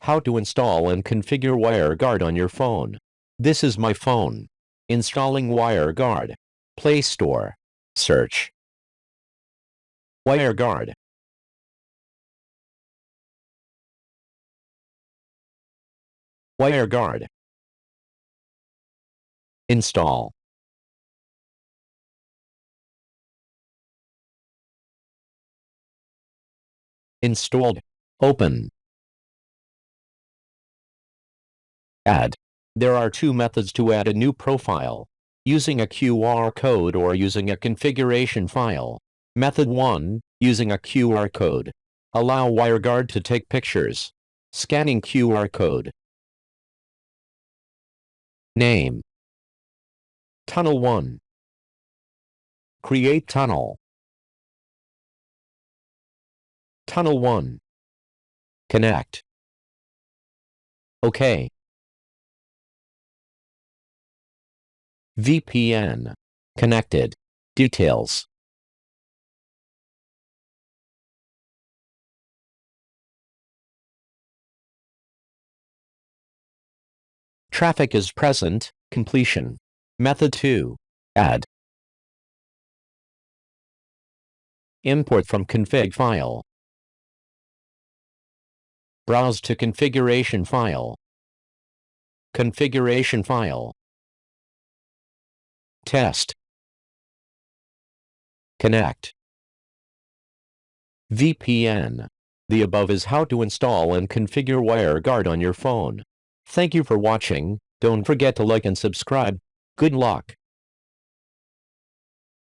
How to install and configure WireGuard on your phone. This is my phone. Installing WireGuard. Play Store. Search WireGuard. WireGuard. Install. Installed. Open. Add. There are two methods to add a new profile: using a QR code or using a configuration file. Method 1, using a QR code. Allow WireGuard to take pictures. Scanning QR code. Name. Tunnel 1. Create tunnel. Tunnel 1. Connect. OK. VPN. Connected. Details. Traffic is present. Completion. Method 2. Add. Import from config file. Browse to configuration file. Configuration file. Test. Connect. VPN. The above is how to install and configure WireGuard on your phone. Thank you for watching. Don't forget to like and subscribe. Good luck.